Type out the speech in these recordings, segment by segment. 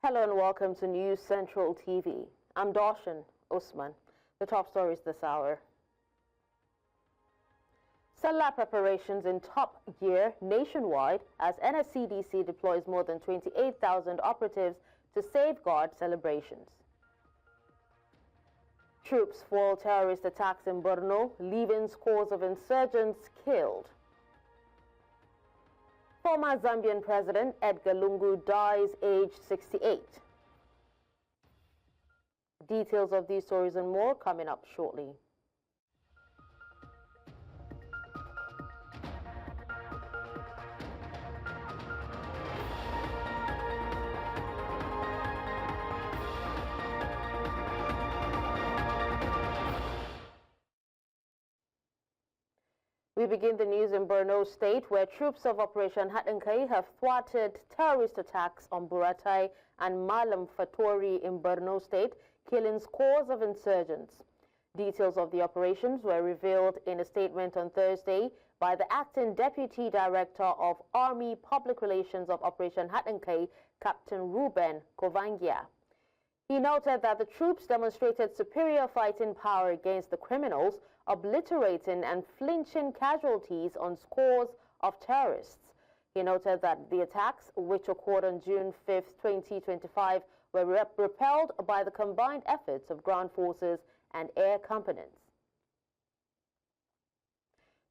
Hello and welcome to News Central TV. I'm Governor Usman. The top stories this hour. Sallah preparations in top gear nationwide as NSCDC deploys more than 28,000 operatives to safeguard celebrations. Troops foil terrorist attacks in Borno, leaving scores of insurgents killed. Former Zambian President Edgar Lungu dies aged 68. Details of these stories and more coming up shortly. We begin the news in Borno State, where troops of Operation Hatankai have thwarted terrorist attacks on Buratai and Malam Fatori in Borno State, killing scores of insurgents. Details of the operations were revealed in a statement on Thursday by the acting Deputy Director of Army Public Relations of Operation Hatankai, Captain Ruben Kovangia. He noted that the troops demonstrated superior fighting power against the criminals, obliterating and flinching casualties on scores of terrorists. He noted that the attacks, which occurred on June 5, 2025, were repelled by the combined efforts of ground forces and air components.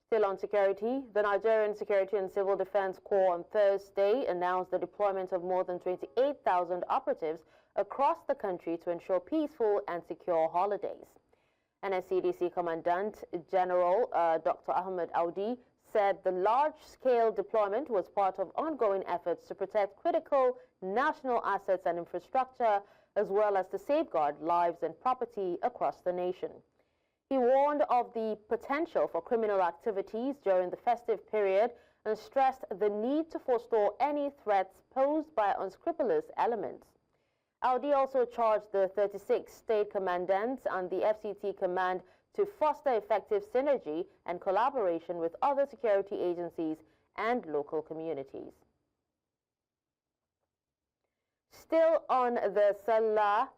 Still on security, the Nigerian Security and Civil Defense Corps on Thursday announced the deployment of more than 28,000 operatives across the country to ensure peaceful and secure holidays. NSCDC Commandant General Dr. Ahmed Audi said the large-scale deployment was part of ongoing efforts to protect critical national assets and infrastructure, as well as to safeguard lives and property across the nation. He warned of the potential for criminal activities during the festive period and stressed the need to forestall any threats posed by unscrupulous elements. Audi also charged the 36 state commandants and the FCT command to foster effective synergy and collaboration with other security agencies and local communities. Still on the Sallah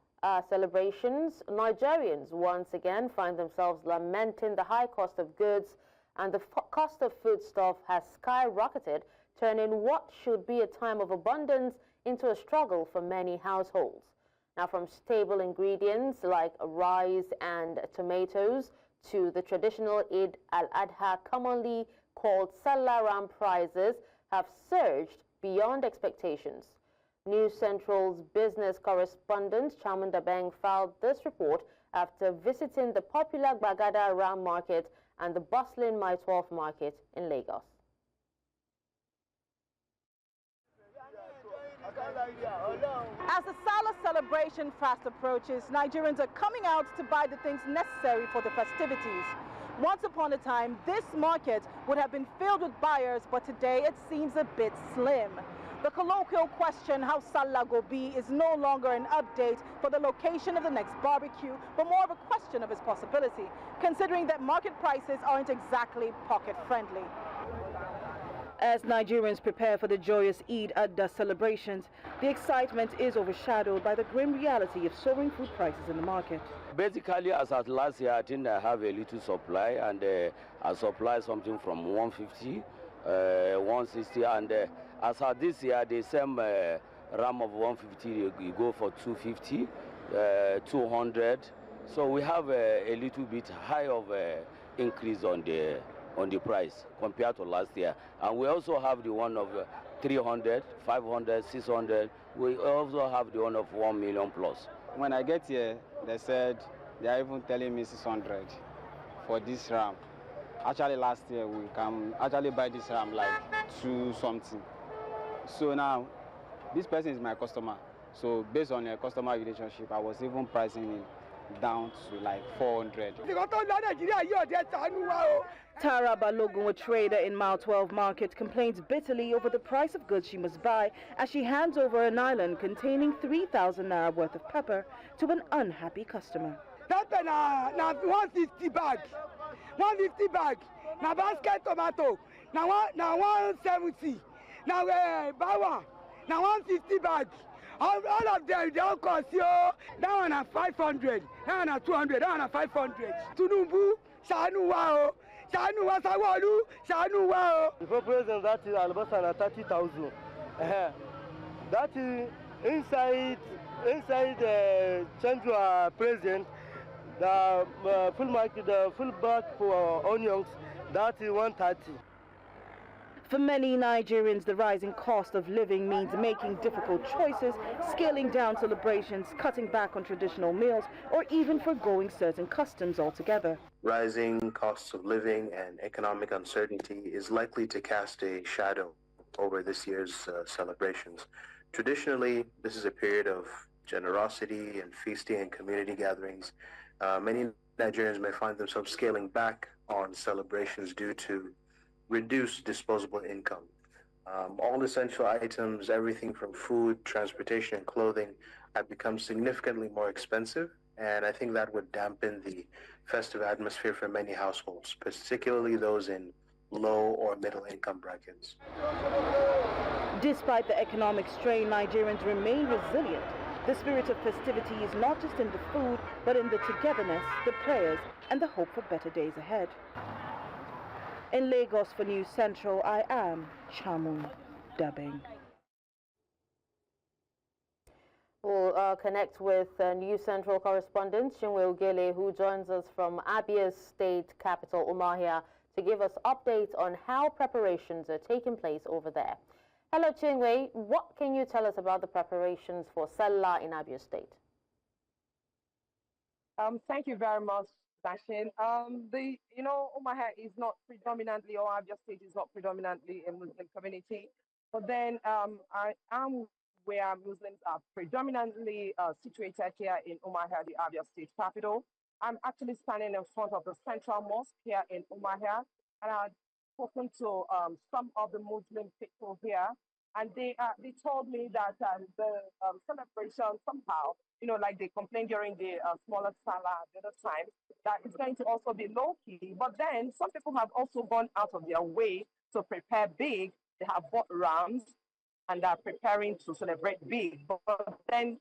celebrations, Nigerians once again find themselves lamenting the high cost of goods, and the cost of foodstuff has skyrocketed, turning what should be a time of abundance into a struggle for many households. Now, from staple ingredients like rice and tomatoes to the traditional Eid-el Adha, commonly called Sallah ram, prices have surged beyond expectations. News Central's business correspondent Chamunda Beng filed this report after visiting the popular Bagada Ram market and the bustling Mai 12 market in Lagos. As the Sallah celebration fast approaches, Nigerians are coming out to buy the things necessary for the festivities. Once upon a time, this market would have been filled with buyers, but today it seems a bit slim. The colloquial question, how Sallah go be, is no longer an update for the location of the next barbecue, but more of a question of its possibility, considering that market prices aren't exactly pocket-friendly. As Nigerians prepare for the joyous Eid-al-Adha celebrations, the excitement is overshadowed by the grim reality of soaring food prices in the market. Basically, as at last year, I think I have a little supply, and I supply something from 150, 160, and as at this year, the same ram of 150, you go for 250, 200. So we have a little bit high of increase on the price compared to last year. And we also have the one of 300, 500, 600. We also have the one of 1 million plus. When I get here, they said they are even telling me 600 for this ram. Actually, last year we can actually buy this ram like 2 something. So now, this person is my customer. So based on a customer relationship, I was even pricing him down to like 400. Tara Balogun, a trader in Mile 12 Market, complains bitterly over the price of goods she must buy as she hands over an island containing 3,000 naira worth of pepper to an unhappy customer. That na 150 bag. 150 bag. Na basket tomato. Na 170. Na bawa. Na 150 bag. All of them, they all cost you. That one at 500, that one at 200, that one at 500. Tunumbu, Shanu Wao, Shanu Wasawalu, Shanu Wao. Before president, that is Albasa 30,000. That is inside the central president, the full market, the full bag for onions, that is 130. For many Nigerians, the rising cost of living means making difficult choices, scaling down celebrations, cutting back on traditional meals, or even forgoing certain customs altogether. Rising costs of living and economic uncertainty is likely to cast a shadow over this year's celebrations. Traditionally, this is a period of generosity and feasting and community gatherings. Many Nigerians may find themselves scaling back on celebrations due to reduced disposable income. All essential items, everything from food, transportation, and clothing, have become significantly more expensive, and I think that would dampen the festive atmosphere for many households, particularly those in low or middle income brackets. Despite the economic strain, Nigerians remain resilient. The spirit of festivity is not just in the food, but in the togetherness, the prayers, and the hope for better days ahead. In Lagos for News Central, I am Chamu Dubbing. We'll connect with News Central correspondent Chinwe Ugele, who joins us from Abia State capital Umuahia to give us updates on how preparations are taking place over there. Hello Chinwe, what can you tell us about the preparations for Sallah in Abia State? Thank you very much, Dashin. Umuahia is not predominantly, or Abia State is not predominantly a Muslim community, but then I am where Muslims are predominantly situated here in Umuahia, the Abia State capital. I'm actually standing in front of the Central Mosque here in Umuahia, and I've spoken to some of the Muslim people here, and they told me that the celebration somehow, like they complained during the smaller Sallah the other time, that it's going to also be low-key. But then some people have also gone out of their way to prepare big. They have bought rams and are preparing to celebrate big. But then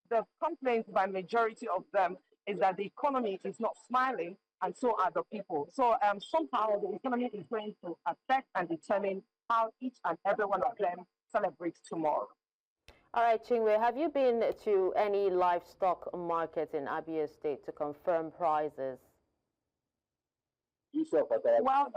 the complaints by majority of them is that the economy is not smiling, and so are the people. So somehow the economy is going to affect and determine how each and every one of them celebrates tomorrow. All right, Chinwe, have you been to any livestock markets in Abia State to confirm prices? Well,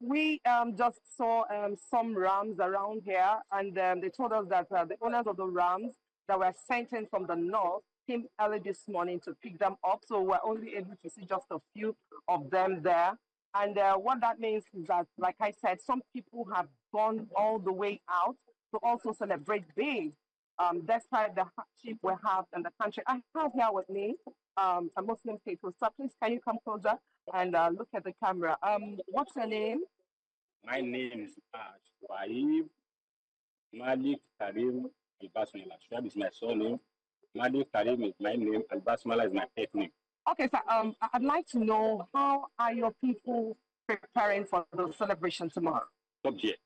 we just saw some rams around here, and they told us that the owners of the rams that were sent in from the north came early this morning to pick them up. So we're only able to see just a few of them there. And what that means is that, like I said, some people have gone all the way out to also celebrate big, despite the hardship we have in the country. I have here with me a Muslim people. So please, can you come closer and look at the camera? What's your name? My name is Waib Malik Karim Al-Basmala. That is my surname. Malik Karim is my name, and Basmala is my pet name. Okay, so I'd like to know, how are your people preparing for the celebration tomorrow? Subject.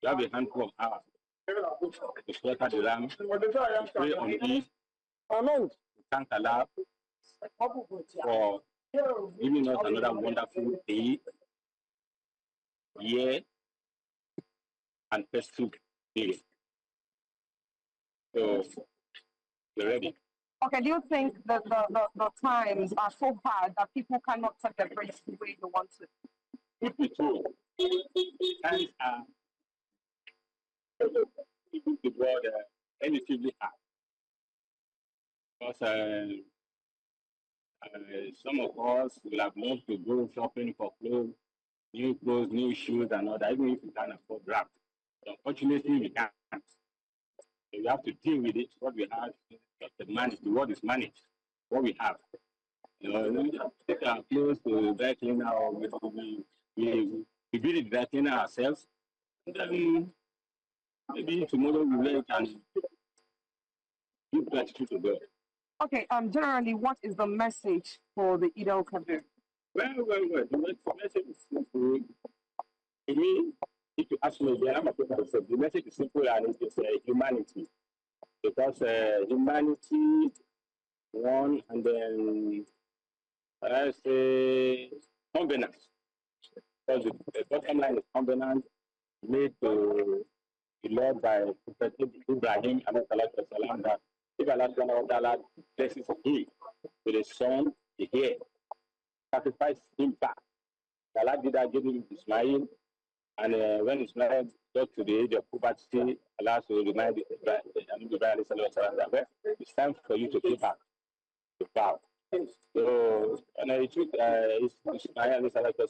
You have a handful of hours to slaughter the ram, pray on it, thank Allah for giving us another wonderful day, year, and festive day. So, we're ready. Okay, do you think that the times are so hard that people cannot celebrate the way they want to? If it's true, times are the world relatively hard. Because some of us will have loved to go shopping for clothes, new shoes, and all that, even if we can afford wrap. Unfortunately, we can't. So we have to deal with it. What we have, the world is managed. What we have. We take our clothes to dry cleaner, or we build it dry cleaner ourselves. And then maybe tomorrow we wear it and give gratitude to God. Okay, generally, what is the message for the Eid-el Kabir? Well. The message is simple. To me, if you ask me, the message is simple, and it's humanity. because humanity won, and then I say covenant. Because the bottom line is covenant made to the Lord by Prophet Ibrahim salam, that if Allah blesses him with a son, the heir, sacrifice him back. Allah did that, gave him Ismail, and when Ismail got to the age of puberty, Allah will remind Ibrahim that it's time for you to pay back the vow. So, and it took Ismail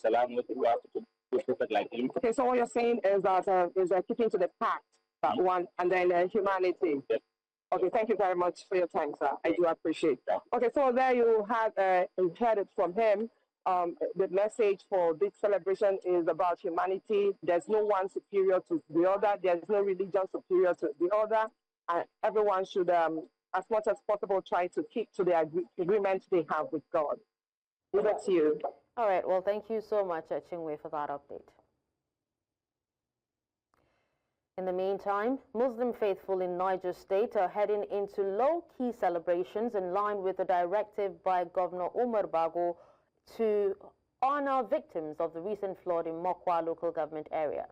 salam not to have to be prophet like him. Okay, so what you're saying is that is keeping to the pact, that one, and then humanity. Yes. Okay, thank you very much for your time, sir. I do appreciate that. Okay, so there you had heard it from him. The message for this celebration is about humanity. There's no one superior to the other. There's no religion superior to the other. And everyone should, as much as possible, try to keep to the agreement they have with God. Over to you. All right. Well, thank you so much, Chingwe, for that update. In the meantime, Muslim faithful in Niger State are heading into low-key celebrations in line with the directive by Governor Umar Bago to honor victims of the recent flood in Mokwa local government area.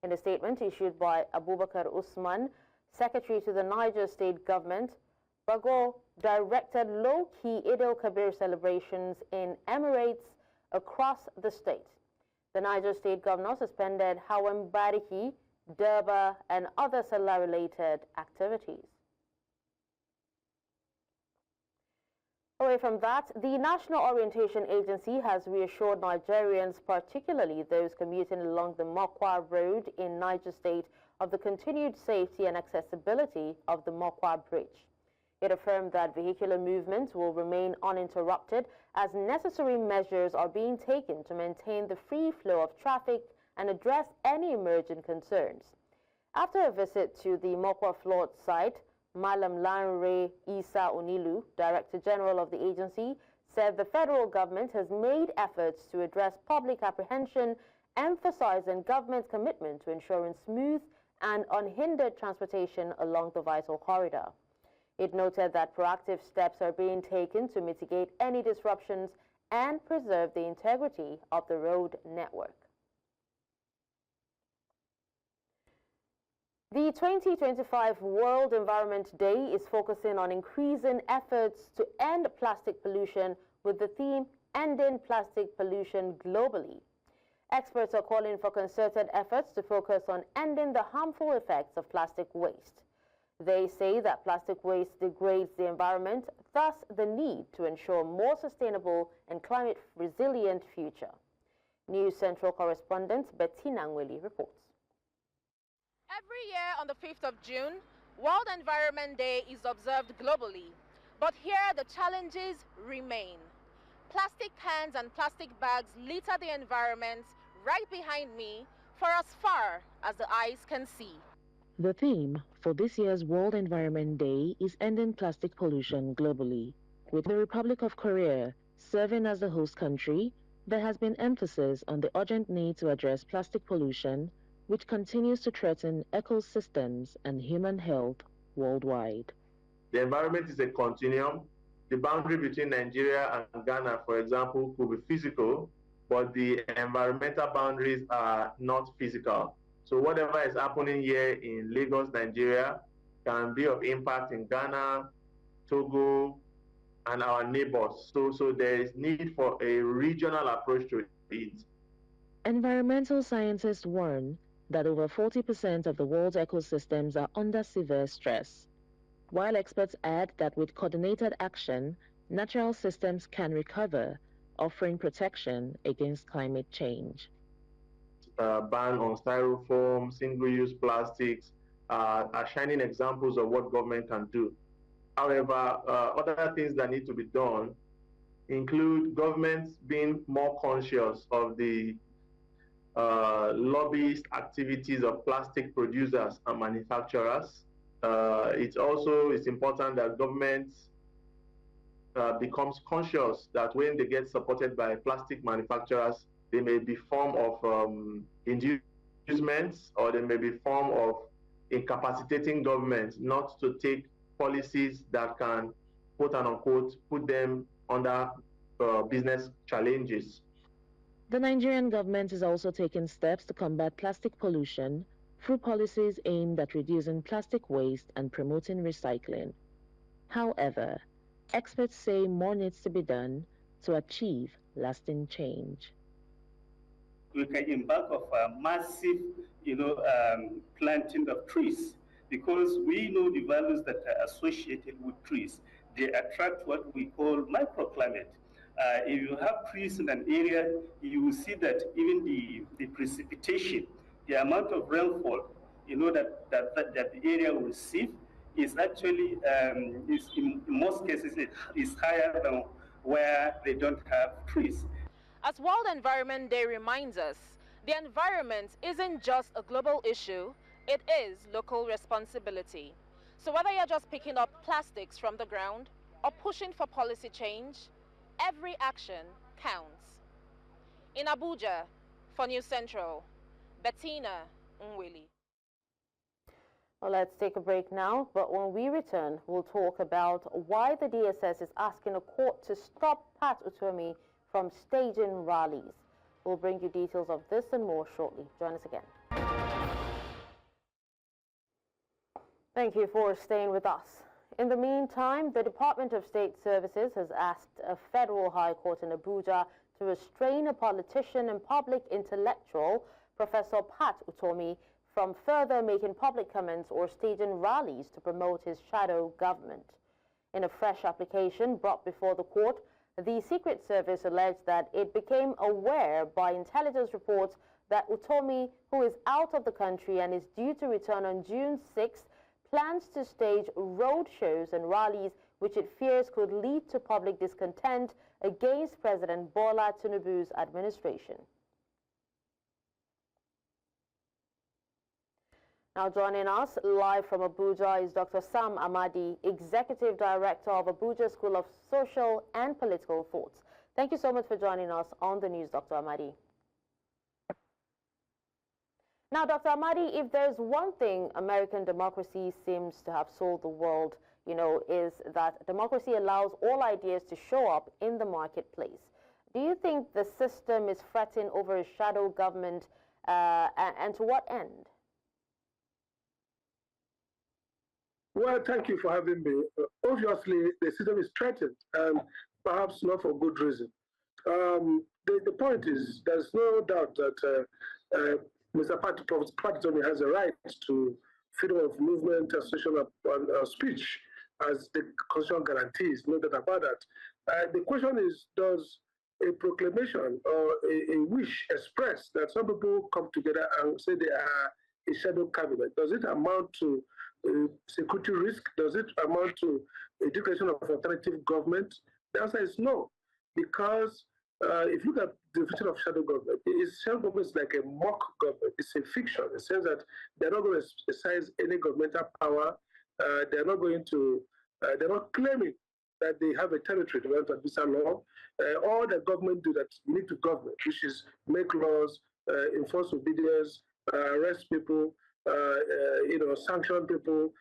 In a statement issued by Abubakar Usman, Secretary to the Niger State government, Bago directed low-key Eid-el Kabir celebrations in emirates across the state. The Niger State governor suspended hawan, bariki, durbar, and other Sallah-related activities. Away from that, the National Orientation Agency has reassured Nigerians, particularly those commuting along the Mokwa Road in Niger State, of the continued safety and accessibility of the Mokwa Bridge. It affirmed that vehicular movement will remain uninterrupted as necessary measures are being taken to maintain the free flow of traffic and address any emerging concerns. After a visit to the Mokwa flood site, Malam Lanre Isa Onilu, Director General of the agency, said the federal government has made efforts to address public apprehension, emphasizing government's commitment to ensuring smooth and unhindered transportation along the vital corridor. It noted that proactive steps are being taken to mitigate any disruptions and preserve the integrity of the road network. The 2025 World Environment Day is focusing on increasing efforts to end plastic pollution with the theme Ending Plastic Pollution Globally. Experts are calling for concerted efforts to focus on ending the harmful effects of plastic waste. They say that plastic waste degrades the environment, thus the need to ensure more sustainable and climate-resilient future. News Central correspondent Bettina Ngweli reports. Every year on the 5th of June, World Environment Day is observed globally. But here the challenges remain. Plastic cans and plastic bags litter the environment right behind me for as far as the eyes can see. The theme for this year's World Environment Day is Ending Plastic Pollution Globally. With the Republic of Korea serving as the host country, there has been emphasis on the urgent need to address plastic pollution, which continues to threaten ecosystems and human health worldwide. The environment is a continuum. The boundary between Nigeria and Ghana, for example, could be physical, but the environmental boundaries are not physical. So whatever is happening here in Lagos, Nigeria, can be of impact in Ghana, Togo, and our neighbors. So there is need for a regional approach to it. Environmental scientists warn that over 40% of the world's ecosystems are under severe stress, while experts add that with coordinated action, natural systems can recover, offering protection against climate change. Ban on styrofoam, single-use plastics are shining examples of what government can do. However, other things that need to be done include governments being more conscious of the lobbyist activities of plastic producers and manufacturers. It's important that governments becomes conscious that when they get supported by plastic manufacturers, they may be form of inducements, or they may be form of incapacitating governments not to take policies that can, quote and unquote, put them under business challenges. The Nigerian government is also taking steps to combat plastic pollution through policies aimed at reducing plastic waste and promoting recycling. However, experts say more needs to be done to achieve lasting change. We can embark of a massive, planting of trees, because we know the values that are associated with trees. They attract what we call microclimate. If you have trees in an area, you will see that even the precipitation, the amount of rainfall, that the area will receive is actually, in most cases, is higher than where they don't have trees. As World Environment Day reminds us, the environment isn't just a global issue, it is local responsibility. So whether you're just picking up plastics from the ground or pushing for policy change, every action counts. In Abuja, for News Central, Bettina Nweli. Well, let's take a break now, but when we return, we'll talk about why the DSS is asking a court to stop Pat Utomi from staging rallies. We'll bring you details of this and more shortly. Join us again. Thank you for staying with us. In the meantime, the Department of State Services has asked a federal high court in Abuja to restrain a politician and public intellectual, Professor Pat Utomi, from further making public comments or staging rallies to promote his shadow government. In a fresh application brought before the court, the Secret Service alleged that it became aware by intelligence reports that Utomi, who is out of the country and is due to return on June 6th, plans to stage road shows and rallies which it fears could lead to public discontent against President Bola Tinubu's administration. Now joining us live from Abuja is Dr. Sam Amadi, Executive Director of Abuja School of Social and Political Thoughts. Thank you so much for joining us on the news, Dr. Amadi. Now, Dr. Amadi, if there's one thing American democracy seems to have sold the world, is that democracy allows all ideas to show up in the marketplace. Do you think the system is fretting over a shadow government, and to what end? Well, thank you for having me. Obviously, the system is threatened, and perhaps not for good reason. The point is, there's no doubt that Mr. Pat Utomi has a right to freedom of movement, association, and speech, as the Constitution guarantees, no doubt about that. The question is, does a proclamation or a wish expressed that some people come together and say they are a shadow cabinet, does it amount to security risk? Does it amount to a declaration of alternative government? The answer is no, because if you look at the definition of shadow government, shadow government is like a mock government. It's a fiction. It says that they're not going to exercise any governmental power. They're not going to. They're not claiming that they have a territory. They want to administer law. All the government do that we need to govern, which is make laws, enforce obedience, arrest people, sanction people,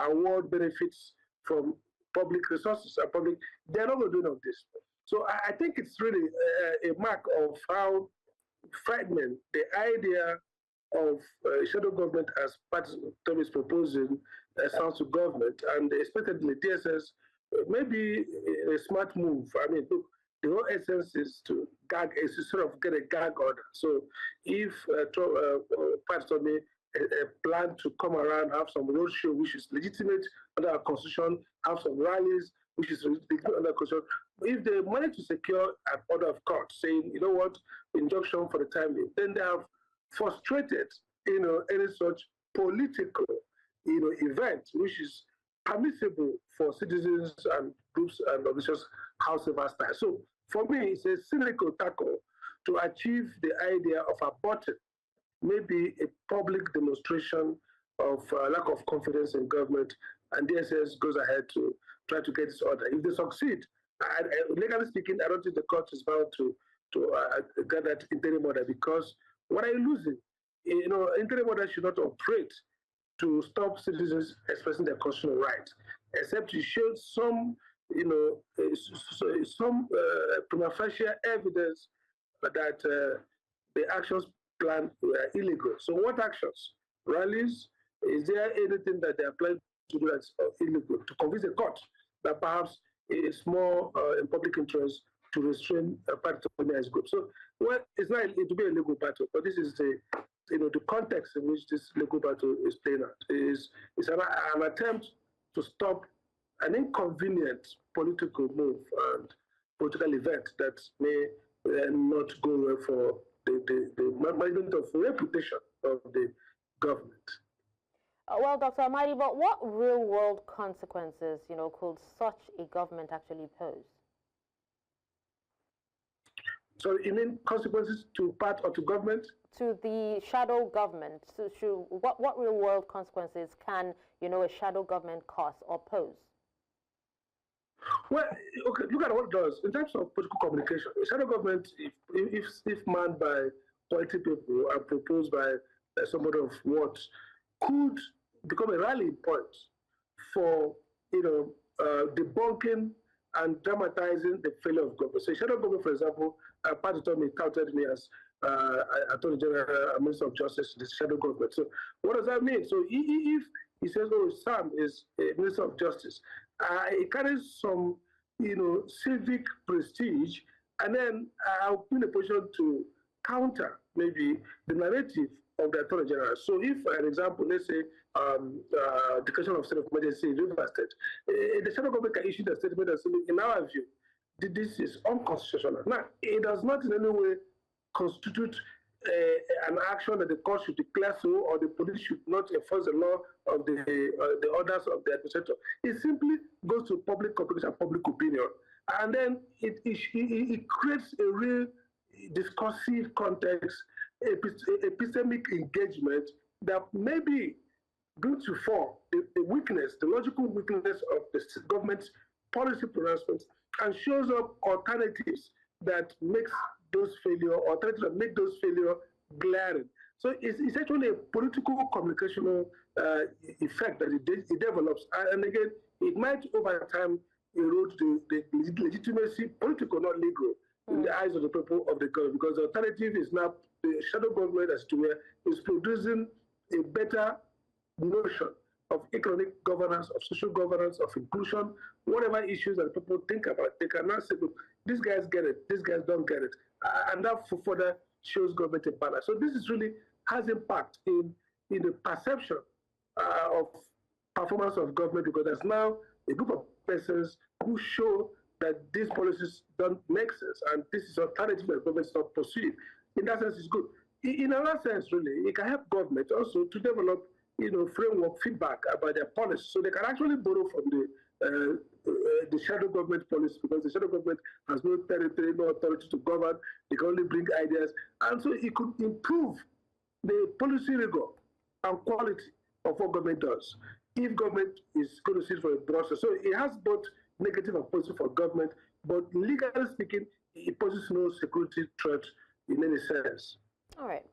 award benefits from public resources and public. They're not going to do none of this. So I think it's really a mark of how fragmented the idea of shadow government, as Pat Utomi is proposing, sounds to government, and expectedly DSS maybe a smart move. I mean, look, the whole essence is to sort of get a gag order. So if Pat Utomi plan to come around, have some roadshow, which is legitimate under our constitution, have some rallies, which is legitimate under our constitution. If they manage to secure an order of court saying, you know what, injunction for the time being, then they have frustrated, any such political, event, which is permissible for citizens and groups and organizations, however style. So for me, it's a cynical tackle to achieve the idea of aborting maybe a public demonstration of lack of confidence in government, and DSS goes ahead to try to get this order. If they succeed, legally speaking, I don't think the court is bound to get that interim order, because what are you losing? Interim order should not operate to stop citizens expressing their constitutional right. except you showed some, some prima facie evidence that the actions planned were illegal. So what actions? Rallies? Is there anything that they are planning to do that's illegal? To convince the court that perhaps it's more in public interest to restrain a party organized group. So, well, it's not it to be a legal battle, but this is the context in which this legal battle is playing out. It's an attempt to stop an inconvenient political move and political event that may not go well for the management of reputation of the government. Well, Dr. Amadi, but what real-world consequences, could such a government actually pose? So you mean consequences to part or to government? To the shadow government. So what real-world consequences can, a shadow government cause or pose? Well, okay, look at what it does. In terms of political communication, a shadow government, if manned by quality people and proposed by somebody of what, could become a rallying point for, debunking and dramatizing the failure of government. So shadow government, for example, Pat Utomi touted me as Attorney General and Minister of Justice, the shadow government. So what does that mean? So if he says, oh, Sam is a Minister of Justice, it carries some, civic prestige, and then I'll be in a position to counter maybe the narrative of the Attorney General. So if, for example, let's say, declaration of state of emergency in River State, the shadow government can issue a statement and say, in our view, this is unconstitutional. Now, it does not in any way constitute an action that the court should declare so, or the police should not enforce the law of the orders of the administrator. It simply goes to public communication, public opinion, and then it creates a real discursive context, epistemic engagement that may be going to form the weakness, the logical weakness of the government's policy pronouncements, and shows up alternatives that makes those failure, alternatives that make those failure glaring. So it's actually a political communicational effect that it develops. And again, it might over time erode the legitimacy, political, not legal, in the eyes of the people of the government, because the alternative is now the shadow government as to where is producing a better notion of economic governance, of social governance, of inclusion, whatever issues that people think about, they can now say, look, these guys get it, these guys don't get it. And that further shows government a balance. So this is really has impact in the perception of performance of government, because there's now a group of persons who show that these policies don't make sense, and this is alternative that government is not pursuing. In that sense, it's good. In another sense, really, it can help government also to develop, framework feedback about their policy, so they can actually borrow from the shadow government policy, because the shadow government has no territory, no authority to govern. They can only bring ideas, and so it could improve the policy rigor and quality of what government does if government is going to sit for a process. So it has both negative and positive for government, but legally speaking, it poses no security threat in any sense. All right.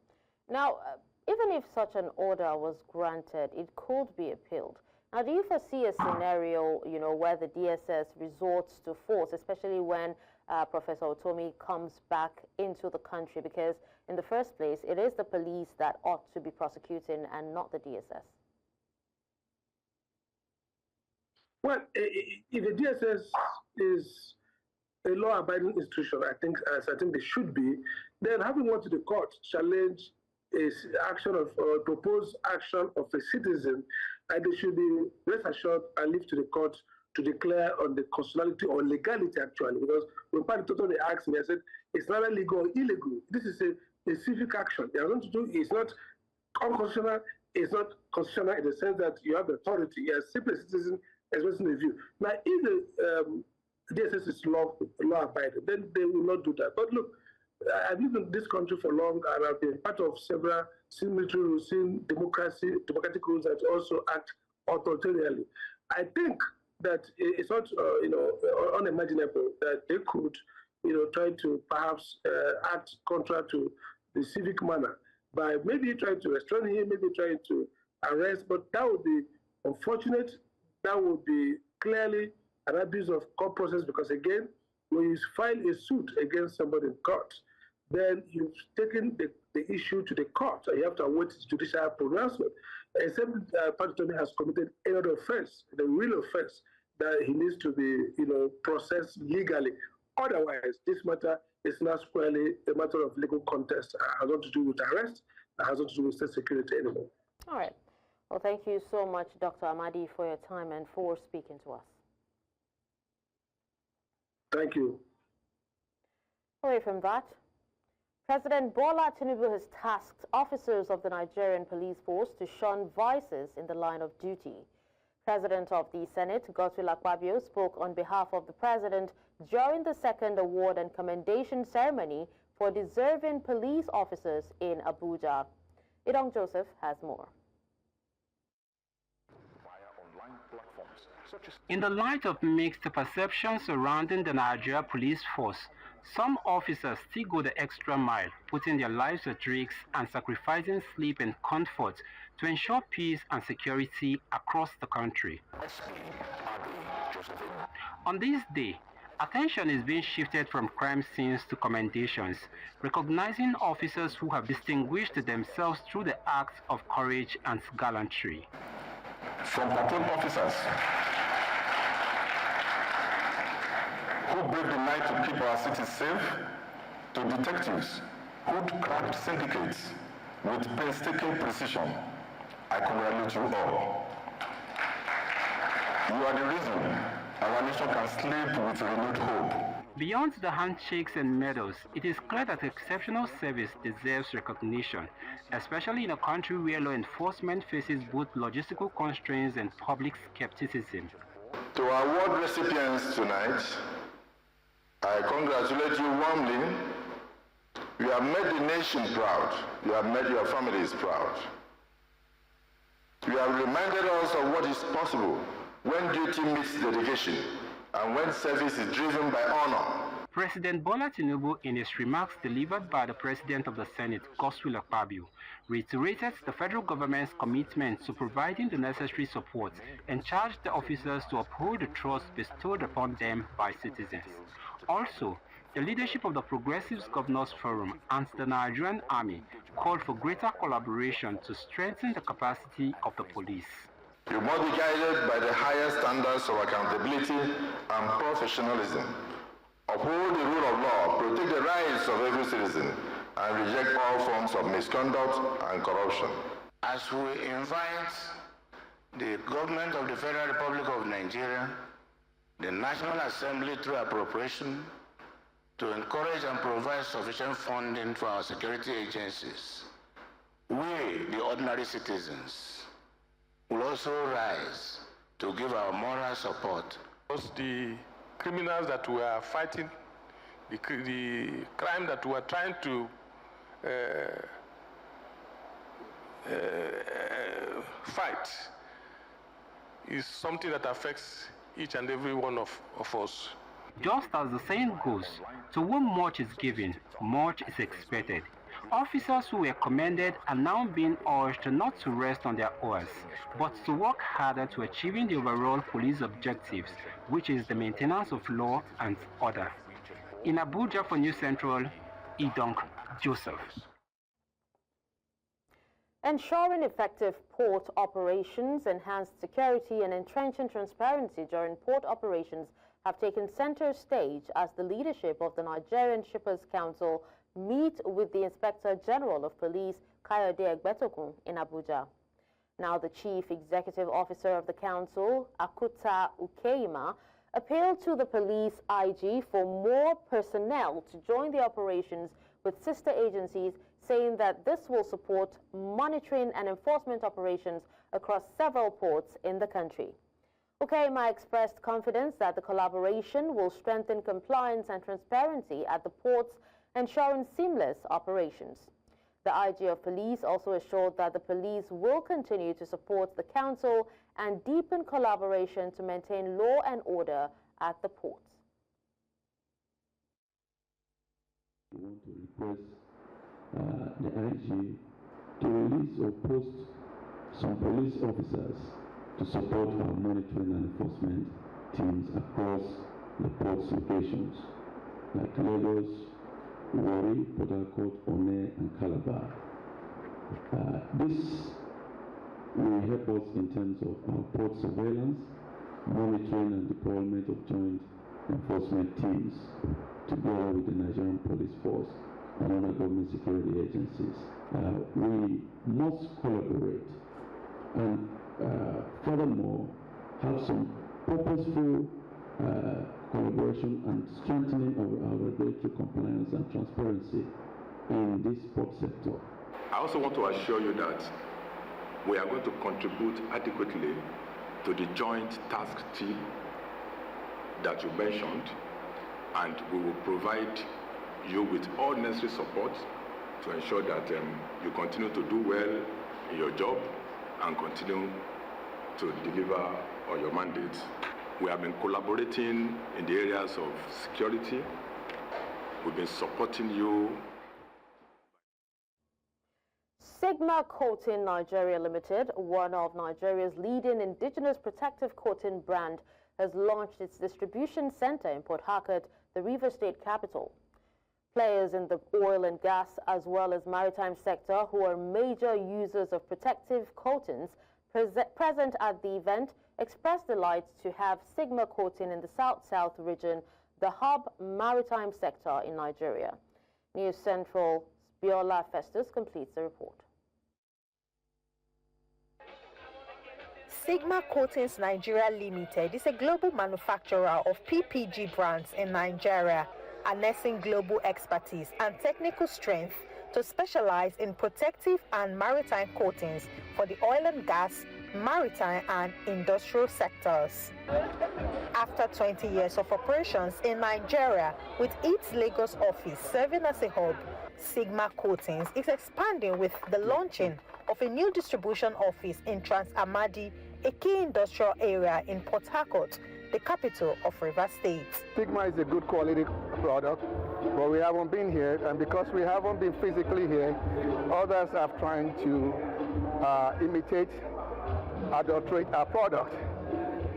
Now, even if such an order was granted, it could be appealed. Now, do you foresee a scenario, where the DSS resorts to force, especially when Professor Utomi comes back into the country? Because in the first place, it is the police that ought to be prosecuting and not the DSS. Well, if the DSS is a law-abiding institution, I think they should be, then having gone to the court challenge is action of or proposed action of a citizen, and they should be rest assured and leave to the court to declare on the constitutionality or legality, actually, because when Party totally asked me, I said it's neither legal or illegal. This is a civic action. They are going to do it's not unconstitutional. It's not constitutional in the sense that you have the authority. You are simply a citizen expressing a view. Now, if the DSS is law-abiding, then they will not do that. But look, I've lived in this country for long, and I've been part of several military rules, seen democratic rules that also act authoritarianly. I think that it's not, unimaginable that they could, try to perhaps act contrary to the civic manner by maybe trying to restrain him, maybe trying to arrest. But that would be unfortunate. That would be clearly an abuse of court process because, again, when you file a suit against somebody in court, then you've taken the issue to the court, and you have to await judicial pronouncement. Except Patitoni has committed another offense, the real offense, that he needs to be, processed legally. Otherwise, this matter is not squarely a matter of legal contest. It has nothing to do with arrest. It has nothing to do with state security anymore. All right. Well, thank you so much, Dr. Amadi, for your time and for speaking to us. Thank you. Away from that, President Bola Tinubu has tasked officers of the Nigerian police force to shun vices in the line of duty. President of the Senate, Governor Akpabio, spoke on behalf of the president during the second award and commendation ceremony for deserving police officers in Abuja. Idong Joseph has more. In the light of mixed perceptions surrounding the Nigeria police force, some officers still go the extra mile, putting their lives at risk and sacrificing sleep and comfort to ensure peace and security across the country. On this day, attention is being shifted from crime scenes to commendations, recognizing officers who have distinguished themselves through the acts of courage and gallantry. From patrol officers who brave the night to keep our cities safe, to detectives who cracked syndicates with painstaking precision, I congratulate you all. You are the reason our nation can sleep with renewed hope. Beyond the handshakes and medals, it is clear that exceptional service deserves recognition, especially in a country where law enforcement faces both logistical constraints and public skepticism. To our award recipients tonight, I congratulate you warmly. You have made the nation proud. You have made your families proud. You have reminded us of what is possible when duty meets dedication and when service is driven by honor. President Bola Tinubu, in his remarks delivered by the President of the Senate, Godswill Akpabio, reiterated the federal government's commitment to providing the necessary support and charged the officers to uphold the trust bestowed upon them by citizens. Also, the leadership of the Progressives Governors Forum and the Nigerian Army called for greater collaboration to strengthen the capacity of the police. You must be guided by the highest standards of accountability and professionalism. Uphold the rule of law, protect the rights of every citizen, and reject all forms of misconduct and corruption. As we invite the government of the Federal Republic of Nigeria, the National Assembly through appropriation, to encourage and provide sufficient funding for our security agencies, we, the ordinary citizens, will also rise to give our moral support. The criminals that we are fighting, the crime that we are trying to fight is something that affects each and every one of us. Just as the saying goes, to whom much is given, much is expected. Officers who were commended are now being urged not to rest on their oars, but to work harder to achieving the overall police objectives, which is the maintenance of law and order. In Abuja for News Central, Idong Joseph. Ensuring effective port operations, enhanced security, and entrenching transparency during port operations have taken center stage as the leadership of the Nigerian Shippers Council meet with the Inspector General of Police, Kayode Egbetokun, in Abuja. Now, the Chief Executive Officer of the Council, Akuta Ukeima, appealed to the police IG for more personnel to join the operations with sister agencies, saying that this will support monitoring and enforcement operations across several ports in the country. Ukeima expressed confidence that the collaboration will strengthen compliance and transparency at the ports, ensuring seamless operations. The IG of Police also assured that the police will continue to support the Council and deepen collaboration to maintain law and order at the ports. We want to request the IG to release or post some police officers to support our monitoring and enforcement teams across the port's locations, like Lagos, Warri, Port Harcourt, One, and Calabar. This will help us in terms of our port surveillance, monitoring and deployment of joint enforcement teams together with the Nigerian Police Force and other government security agencies. We must collaborate and furthermore have some purposeful collaboration and strengthening of our regulatory compliance and transparency in this port sector. I also want to assure you that we are going to contribute adequately to the joint task team that you mentioned, and we will provide you with all necessary support to ensure that you continue to do well in your job and continue to deliver on your mandates. We have been collaborating in the areas of security. We've been supporting you. Sigma Coating Nigeria Limited, one of Nigeria's leading indigenous protective coating brand, has launched its distribution center in Port Harcourt, the River State capital. Players in the oil and gas as well as maritime sector who are major users of protective coatings present at the event expressed delight to have Sigma Coating in the South-South region, the hub maritime sector in Nigeria. News Central Biola Festus completes the report. Sigma Coatings Nigeria Limited is a global manufacturer of PPG brands in Nigeria, harnessing global expertise and technical strength to specialize in protective and maritime coatings for the oil and gas, maritime and industrial sectors. After 20 years of operations in Nigeria, with its Lagos office serving as a hub, Sigma Coatings is expanding with the launching of a new distribution office in Trans-Amadi, a key industrial area in Port Harcourt, the capital of River State. Sigma is a good quality product, but we haven't been here, and because we haven't been physically here, others are trying to imitate, adulterate our product.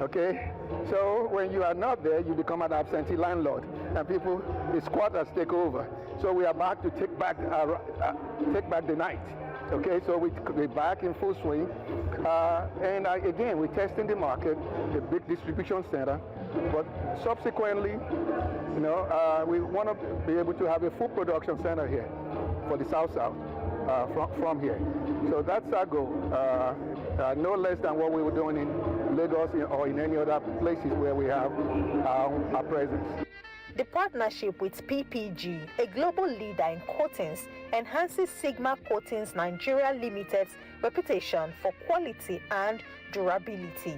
Okay? So when you are not there, you become an absentee landlord, and the squatters take over. So we are back to take back the night. Okay, so we're back in full swing, and again, we're testing the market, a big distribution center, but subsequently, we want to be able to have a full production center here for the South-South from here. So that's our goal, no less than what we were doing in Lagos or in any other places where we have our presence. The partnership with PPG, a global leader in coatings, enhances Sigma Coatings Nigeria Limited's reputation for quality and durability.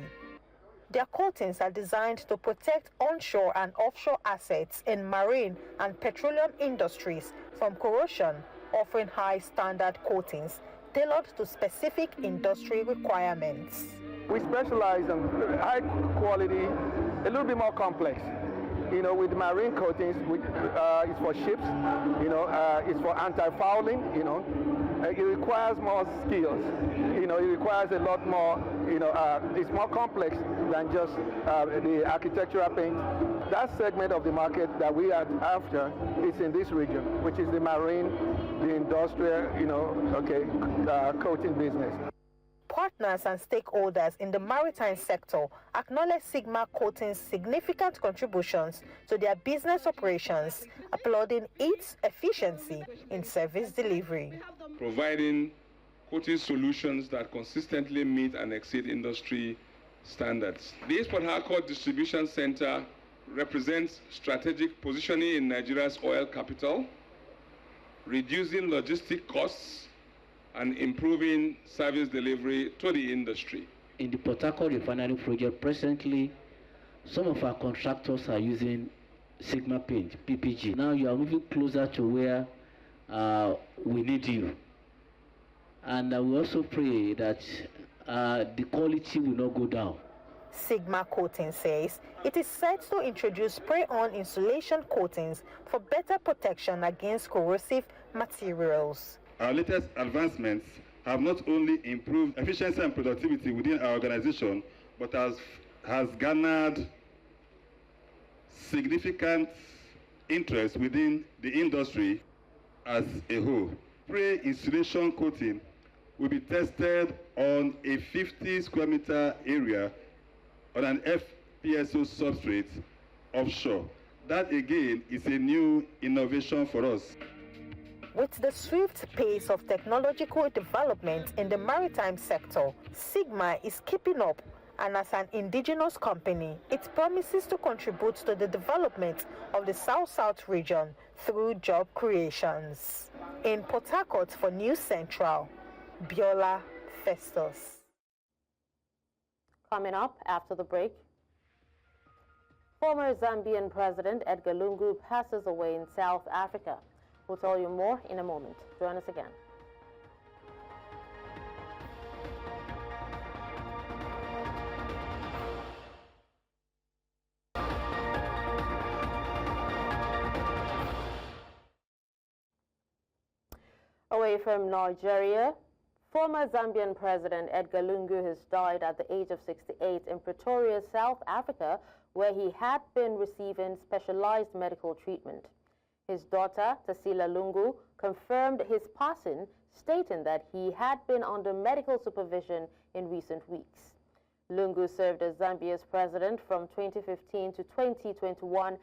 Their coatings are designed to protect onshore and offshore assets in marine and petroleum industries from corrosion, offering high standard coatings tailored to specific industry requirements. We specialize in high quality, a little bit more complex. With marine coatings, it's for ships, it's for anti-fouling, it requires more skills, it requires a lot more, it's more complex than just the architectural paint. That segment of the market that we are after is in this region, which is the marine, the industrial, coating business. Partners and stakeholders in the maritime sector acknowledge Sigma Coatings' significant contributions to their business operations, applauding its efficiency in service delivery. Providing coating solutions that consistently meet and exceed industry standards. The Port Harcourt Distribution Center represents strategic positioning in Nigeria's oil capital, reducing logistic costs, and improving service delivery to the industry. In the Port Harcourt refinery project, presently, some of our contractors are using Sigma paint, PPG. Now you are moving closer to where we need you. And we also pray that the quality will not go down. Sigma Coating says it is set to introduce spray-on insulation coatings for better protection against corrosive materials. Our latest advancements have not only improved efficiency and productivity within our organization, but has garnered significant interest within the industry as a whole. Pre-installation coating will be tested on a 50 square meter area on an FPSO substrate offshore. That again is a new innovation for us. With the swift pace of technological development in the maritime sector, Sigma is keeping up, and as an indigenous company, it promises to contribute to the development of the South-South region through job creations. In Port Harcourt for News Central, Biola Festus. Coming up after the break, former Zambian President Edgar Lungu passes away in South Africa. We'll tell you more in a moment. Join us again. Away from Nigeria, former Zambian President Edgar Lungu has died at the age of 68 in Pretoria, South Africa, where he had been receiving specialized medical treatment. His daughter, Tasila Lungu, confirmed his passing, stating that he had been under medical supervision in recent weeks. Lungu served as Zambia's president from 2015 to 2021.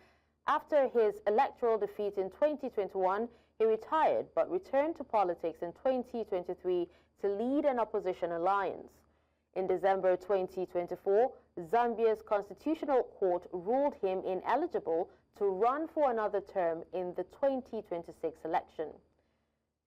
After his electoral defeat in 2021, he retired but returned to politics in 2023 to lead an opposition alliance. In December 2024, Zambia's Constitutional Court ruled him ineligible to run for another term in the 2026 election.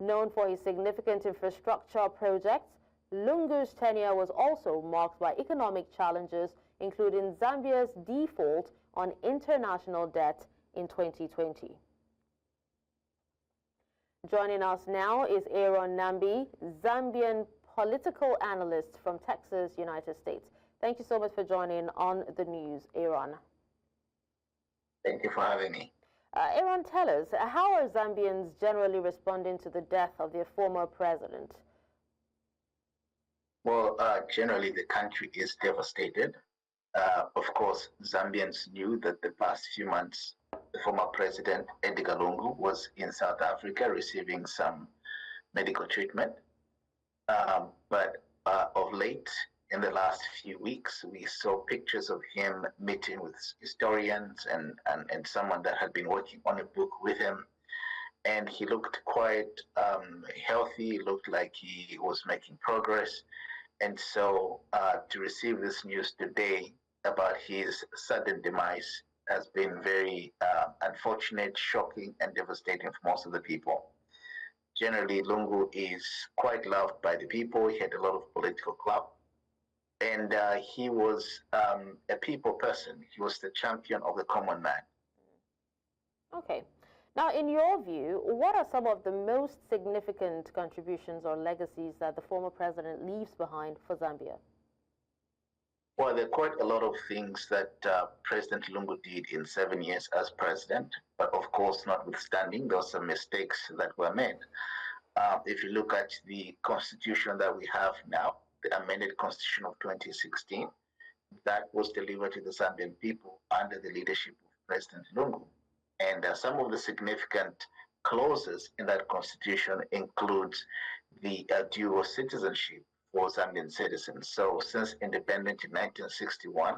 Known for his significant infrastructure projects, Lungu's tenure was also marked by economic challenges, including Zambia's default on international debt in 2020. Joining us now is Aaron Nambi, Zambian political analyst from Texas, United States. Thank you so much for joining on the news, Aaron. Thank you for having me. Aaron, tell us, how are Zambians generally responding to the death of their former president? Well, generally the country is devastated. Of course, Zambians knew that the past few months, the former president, Edgar Lungu, was in South Africa receiving some medical treatment. But of late, in the last few weeks, we saw pictures of him meeting with historians and someone that had been working on a book with him. And he looked quite healthy, looked like he was making progress. And so to receive this news today about his sudden demise has been very unfortunate, shocking, and devastating for most of the people. Generally, Lungu is quite loved by the people. He had a lot of political clout. And he was a people person. He was the champion of the common man. Okay. Now, in your view, what are some of the most significant contributions or legacies that the former president leaves behind for Zambia? Well, there are quite a lot of things that President Lungu did in 7 years as president, but of course, notwithstanding, there were some mistakes that were made. If you look at the constitution that we have now, the amended constitution of 2016, that was delivered to the Zambian people under the leadership of President Lungu. And some of the significant clauses in that constitution includes the dual citizenship for Zambian citizens. So since independence in 1961,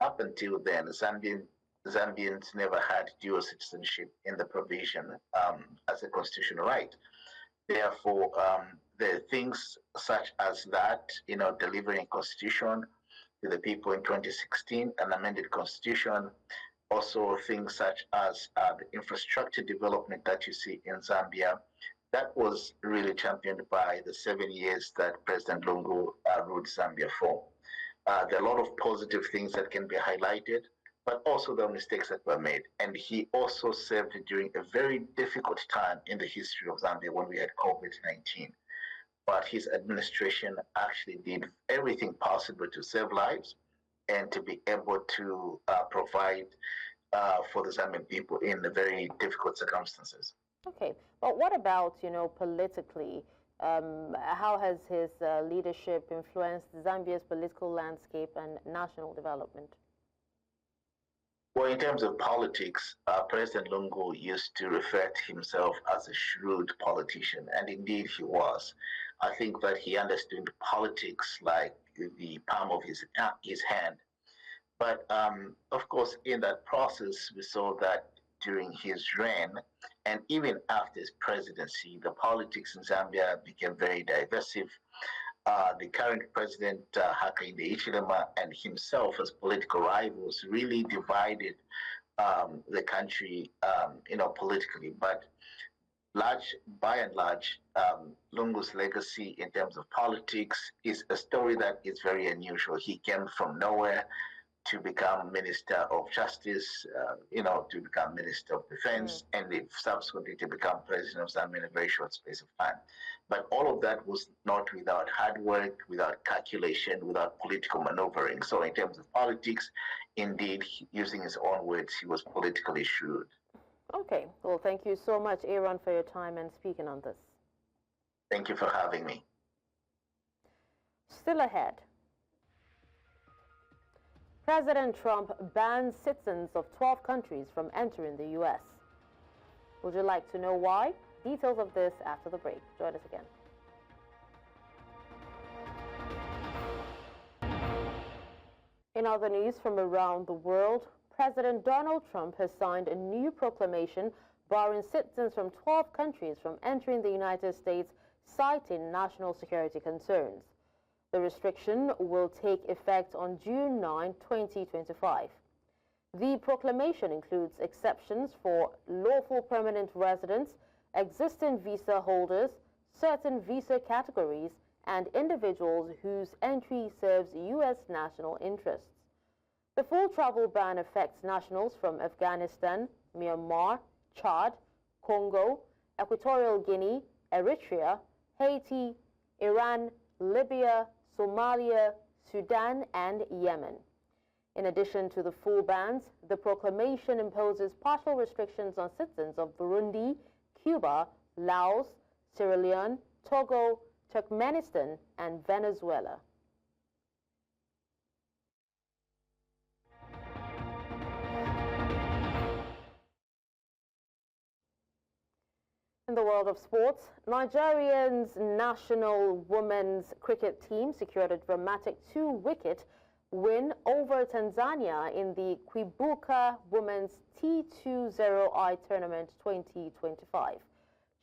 up until then, Zambians never had dual citizenship in the provision as a constitutional right. Therefore, the things such as that, delivering a constitution to the people in 2016, an amended constitution, also things such as the infrastructure development that you see in Zambia, that was really championed by the 7 years that President Lungu ruled Zambia for. There are a lot of positive things that can be highlighted, but also the mistakes that were made. And he also served during a very difficult time in the history of Zambia when we had COVID-19. But his administration actually did everything possible to save lives and to be able to provide for the Zambian people in the very difficult circumstances. Okay, but what about, politically? How has his leadership influenced Zambia's political landscape and national development? Well, in terms of politics, President Lungu used to refer to himself as a shrewd politician, and indeed he was. I think that he understood politics like the palm of his hand. But of course, in that process, we saw that during his reign, and even after his presidency, the politics in Zambia became very divisive. The current president, Hakainde Hichilema, and himself as political rivals really divided the country, politically. But by and large, Lungu's legacy in terms of politics is a story that is very unusual. He came from nowhere to become Minister of Justice, to become Minister of Defense, and subsequently to become President of Zambia in a very short space of time. But all of that was not without hard work, without calculation, without political maneuvering. So in terms of politics, indeed, using his own words, he was politically shrewd. Okay. Well, thank you so much, Aaron, for your time and speaking on this. Thank you for having me. Still ahead. President Trump bans citizens of 12 countries from entering the U.S. Would you like to know why? Details of this after the break. Join us again. In other news from around the world, President Donald Trump has signed a new proclamation barring citizens from 12 countries from entering the United States, citing national security concerns. The restriction will take effect on June 9, 2025. The proclamation includes exceptions for lawful permanent residents, existing visa holders, certain visa categories, and individuals whose entry serves U.S. national interests. The full travel ban affects nationals from Afghanistan, Myanmar, Chad, Congo, Equatorial Guinea, Eritrea, Haiti, Iran, Libya, Somalia, Sudan, and Yemen. In addition to the full bans, the proclamation imposes partial restrictions on citizens of Burundi, Cuba, Laos, Sierra Leone, Togo, Turkmenistan, and Venezuela. In the world of sports, Nigeria's national women's cricket team secured a dramatic 2-wicket win over Tanzania in the Kwibuka Women's T20I Tournament 2025.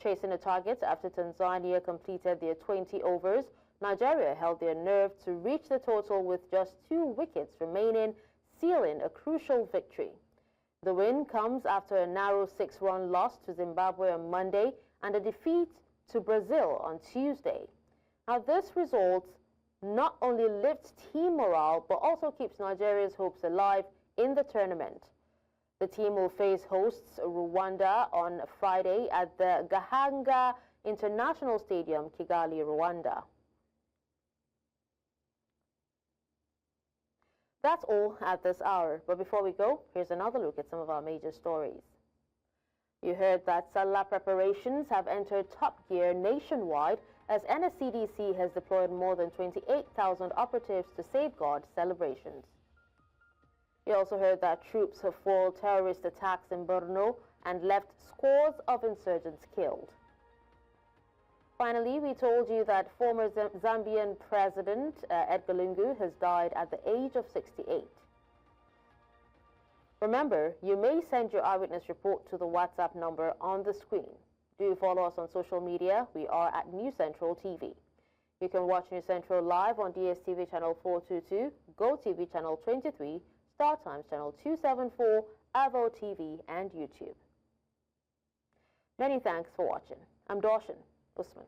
Chasing a target after Tanzania completed their 20 overs, Nigeria held their nerve to reach the total with just 2 wickets remaining, sealing a crucial victory. The win comes after a narrow 6-run loss to Zimbabwe on Monday and a defeat to Brazil on Tuesday. Now, this result not only lifts team morale but also keeps Nigeria's hopes alive in the tournament. The team will face hosts Rwanda on Friday at the Gahanga International Stadium, Kigali, Rwanda. That's all at this hour, but before we go, here's another look at some of our major stories. You heard that Sallah preparations have entered top gear nationwide as NSCDC has deployed more than 28,000 operatives to safeguard celebrations. You also heard that troops have foiled terrorist attacks in Borno and left scores of insurgents killed. Finally, we told you that former Zambian President Edgar Lungu has died at the age of 68. Remember, you may send your eyewitness report to the WhatsApp number on the screen. Do follow us on social media. We are at News Central TV. You can watch News Central live on DSTV channel 422, GoTV channel 23, Star Times channel 274, Avo TV, and YouTube. Many thanks for watching. I'm Darshan Usman.